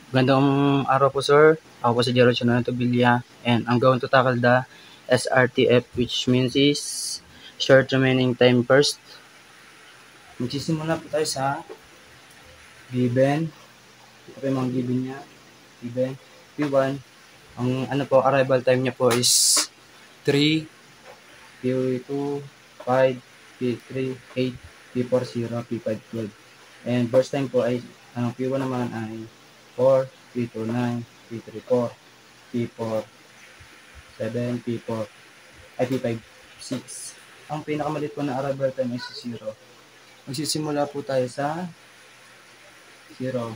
Gandang araw po, sir. Ako po si Gerald Chanonato Villa, and I'm going to tackle the SRTF, which means is short remaining time first. Magsisimula po tayo sa given. Ito po yung mga given niya. Given. P1. Ang arrival time niya po is 3, P2, 5, P3, 8, P4, 0, P5, 12. And burst time po ay, P1 naman ay 4, P2, 9, P3, 4, P4, 7, P4, ay P5, 6. Ang pinakamalit po na arrival time ay 0. Magsisimula po tayo sa 0.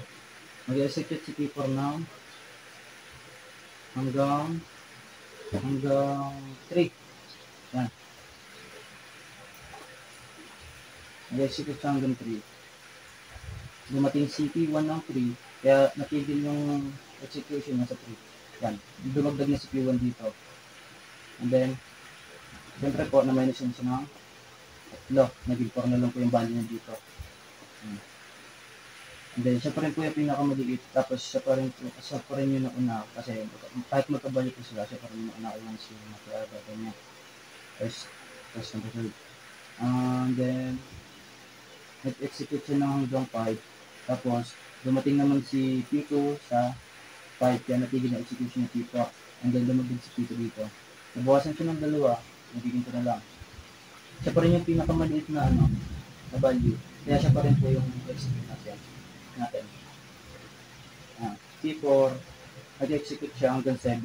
Mag-execute si P4 ng hanggang 3. Yan. Mag-execute siya hanggang 3. Dumating si P1 ng 3, kaya natigil yung execution niya sa 3. Yan. Dumagdag na si P1 dito. And then, siyempre po, na-minus yun siya ng 3. Naging 4 na lang po yung value niya dito. And then, siya pa rin po yung pinakamaliit. Tapos, siya pa rin yung nauna. Kasi, kahit magkabalik po sila, siya pa rin yung nauna lang siya mag-aarabatan niya. First number 3. And then, nag-execute siya ng hanggang 5. Tapos, dumating naman si P2 sa 5. Kaya natigil na execution ng P2. And then, lumagdag si P2 dito. Nabawasan siya ng 2. Nagiging 2 na lang. Siya pa rin yung pinakamaliit na na value. Kaya siya pa rin po yung execute natin. P4, nag-execute siya hanggang 7.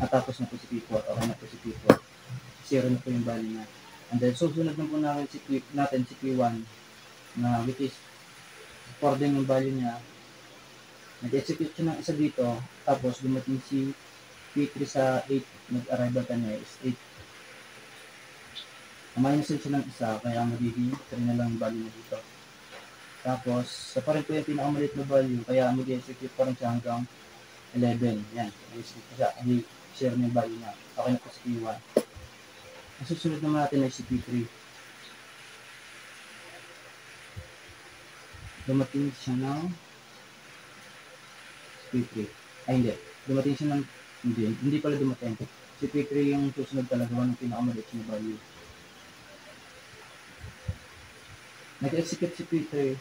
Natapos na po si P4. Okay na po si P4. 0 na po yung value niya. And then, susunod na po natin si P1 na which is 4 din yung value niya. Nag-execute siya ng isa dito. Tapos, dumating si P3 sa 8. Nag-arrival ka niya is 8. Na-minusin siya ng isa, kaya magiging 3 na lang yung value niya dito. Tapos, sa pa rin po yung pinakamalit na value, kaya mag-execute pa rin siya hanggang 11. Yan, mag-execute pa siya. I-share na yung value niya. Okay na po si P1. Ang susunod naman natin ay si P3. Dumating siya ng P3. Ay, hindi. Dumating siya ng hindi pala dumating. Si P3 yung susunod talaga ng pinakamalit na value. Nag-execute si P3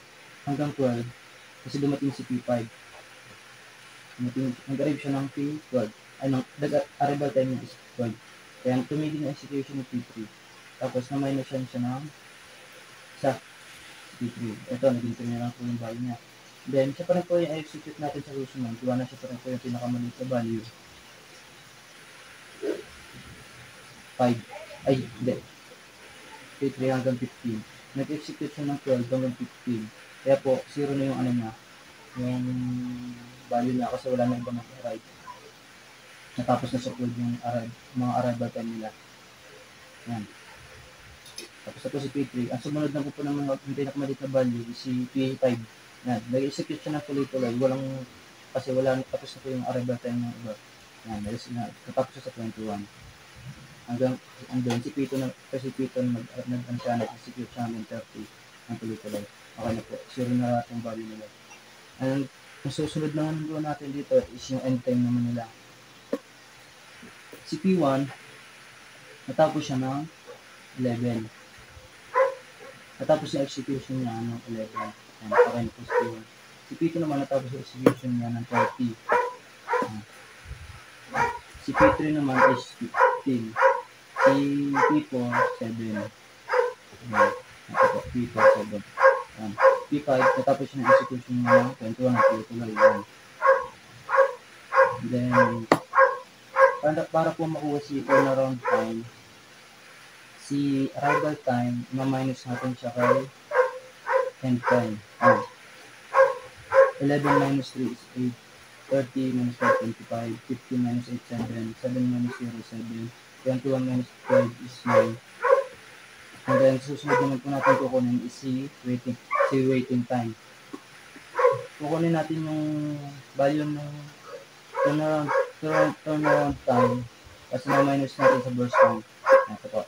hanggang 12 kasi dumating si P5. Nag-arrive siya ng P12. Arrival time niya is 12. Kaya tumigil na execution ng P3. Tapos na-minus siya ng sa P3. Ito, naging 3 na lang po yung value niya. Then, siya pa rin po yung execute natin sa susunod. Diba na siya pa rin po yung pinakamaliit na value. 5. Ay, hindi. P3 hanggang 15. Nag-execute siya ng 12 hanggang 15. Kaya po, 0 na yung niya, yung value niya kasi wala na iba mag-arrive. Natapos na sa 12 yung mga arrival time nila. Yan. Tapos na po si P3. Ang sumunod na po ng mga pinakamalit na value is si P5. Yan. Nag-execute siya ng tuloy-tuloy. Kasi tapos na po yung arrival time ng iba. Yan. Natapos siya sa 21. Hanggang si P2 nag-execute siya ng 30 ng tuloy-tuloy. Okay na po. 0 na lahat yung value nila. And ang susunod naman po natin dito is yung end time naman nila. Si P1, natapos siya ng 11. Natapos yung execution niya ng 11. And okay na po si P1. Si P2 naman natapos yung execution niya ng 30. Si P3 naman is 15. Si P4, 7. P4, 7. P5, natapos siya ng execution niya ng 21 at tuloy-tuloy. Then, para po makuha si turnaround time, si arrival time, ma-minus natin siya kay end time. 11 minus 3 is 8. 30 minus 5, 25. 15 minus 8, 7. 7 minus 0, 7. 21 minus 12 is 9. And then, susunod naman po natin kukunin is si waiting time. Kukunin natin yung value ng turnaround time kasi na-minus natin sa burst time. Ito po.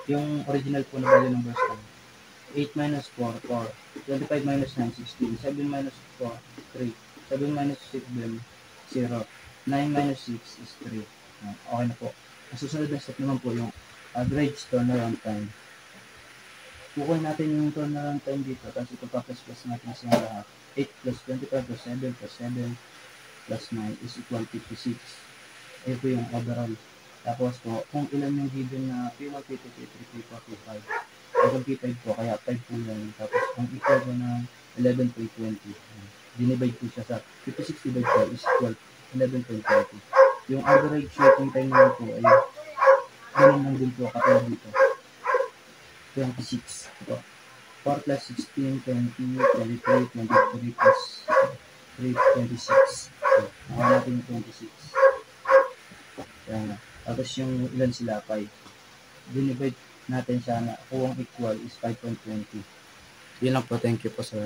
Yung original po na value ng burst time. 8 minus 4, 4. 25 minus 9, 16. 7 minus 4, 3. 7 minus 6 then 0. 9 minus 6 is 3. Okay na po. Ang susunod na step naman po yung average turnaround time. Kukuha natin yung turnaround time dito, tapos ito pa-plus natin sa lahat. 8 plus 25 plus 7 plus 7 plus 9 is equal to 56. Ito po yung overall. Tapos po, kung ilan yung given na P1, P2, P3, P4, P5, ang P5 po, kaya 5 po yan. Tapos ang equal po ng 11.20. Dinivide po siya sa 56 divided by is equal 11.20. Yung average waiting time naman po ay ganun lang din po katulad dito. 26. Ito. 4 plus 16, 20, 23, 23 plus 3, 26. So, nakuha natin yung 26. Yan. Tapos yung ilan sila, 5. Dinivide natin siya na kung equal is 5.20. Yun lang po. Thank you po, sir.